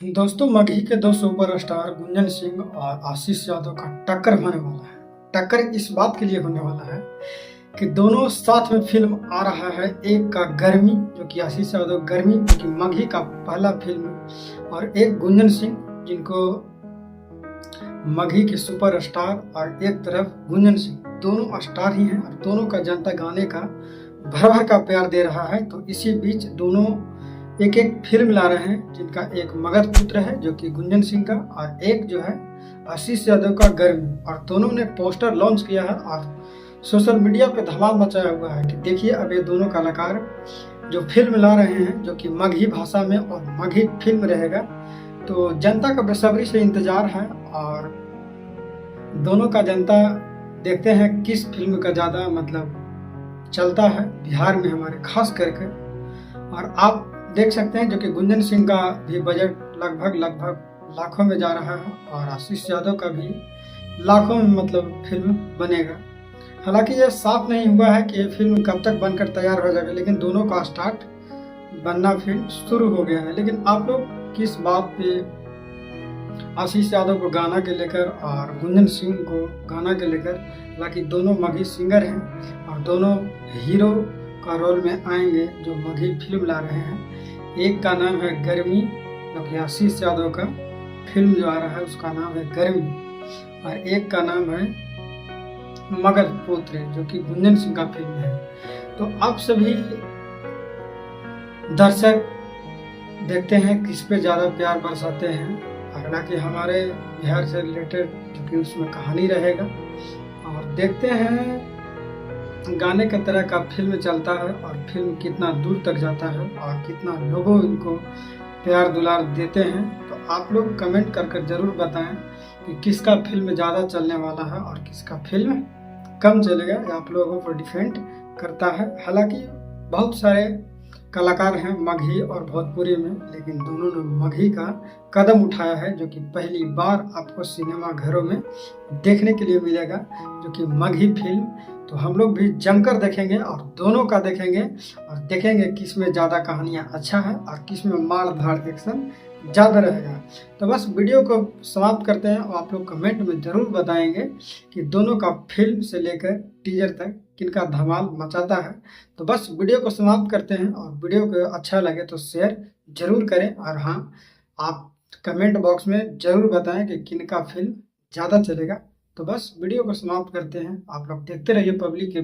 दोस्तों, मगही के दो सुपरस्टार गुंजन सिंह और आशीष यादव का टक्कर होने वाला है। टक्कर इस बात के लिए होने वाला है कि दोनों साथ में फिल्म आ रहा है। एक का गर्मी, जो कि आशीष यादव गर्मी, जो कि मगही का पहला फिल्म, और एक गुंजन सिंह, जिनको मगही के सुपरस्टार, और एक तरफ गुंजन सिंह। दोनों स्टार ही हैं और दोनों का जनता गाने का भर भर का प्यार दे रहा है। तो इसी बीच दोनों एक एक फिल्म ला रहे हैं, जिनका एक मगध पुत्र है जो कि गुंजन सिंह का, और एक जो है आशीष यादव का गर्मी। और दोनों ने पोस्टर लॉन्च किया है और सोशल मीडिया पे धमाल मचाया हुआ है कि देखिए अब ये दोनों कलाकार जो फिल्म ला रहे हैं, जो कि मगही भाषा में और मगही फिल्म रहेगा। तो जनता का बेसब्री से इंतजार है और दोनों का जनता देखते हैं किस फिल्म का ज़्यादा चलता है बिहार में हमारे खास करके। और आप देख सकते हैं जो कि गुंजन सिंह का भी बजट लगभग लाखों में जा रहा है और आशीष यादव का भी लाखों में फिल्म बनेगा। हालांकि यह साफ नहीं हुआ है कि ये फिल्म कब तक बनकर तैयार हो जाएगा, लेकिन दोनों का स्टार्ट बनना फिल्म शुरू हो गया है। लेकिन आप लोग किस बात पे आशीष यादव को गाना के लेकर और गुंजन सिंह को गाना के लेकर, हालांकि दोनों मगही सिंगर हैं और दोनों हीरो का रोल में आएंगे जो मगही फिल्म ला रहे हैं। एक का नाम है गर्मी, जो कि आशीष यादव का फिल्म जो आ रहा है उसका नाम है गर्मी, और एक का नाम है मगध पुत्र, जो कि गुंजन सिंह का फिल्म है। तो आप सभी दर्शक देखते हैं किस पे ज़्यादा प्यार बरसाते हैं। हालांकि हमारे बिहार से रिलेटेड जो कि उसमें कहानी रहेगा, और देखते हैं गाने के तरह का फिल्म चलता है और फिल्म कितना दूर तक जाता है और कितना लोगों इनको प्यार दुलार देते हैं। तो आप लोग कमेंट कर जरूर बताएं कि किसका फिल्म ज़्यादा चलने वाला है और किसका फिल्म कम चलेगा। आप लोगों पर डिपेंड करता है। हालांकि बहुत सारे कलाकार हैं मगही और भोजपुरी में, लेकिन दोनों ने मगही का कदम उठाया है, जो कि पहली बार आपको सिनेमा घरों में देखने के लिए मिलेगा, जो कि मगही फिल्म। तो हम लोग भी जमकर देखेंगे और दोनों का देखेंगे और देखेंगे किस में ज़्यादा कहानियाँ अच्छा है और किस में मार धाड़ एक्शन ज़्यादा रहेगा। तो बस वीडियो को समाप्त करते हैं और आप लोग कमेंट में ज़रूर बताएंगे कि दोनों का फिल्म से लेकर टीजर तक किनका धमाल मचाता है। तो बस वीडियो को समाप्त करते हैं, और वीडियो को अच्छा लगे तो शेयर जरूर करें, और हाँ, आप कमेंट बॉक्स में ज़रूर बताएं कि किनका फिल्म ज़्यादा चलेगा। तो बस वीडियो को समाप्त करते हैं। आप लोग देखते रहिए पब्लिक के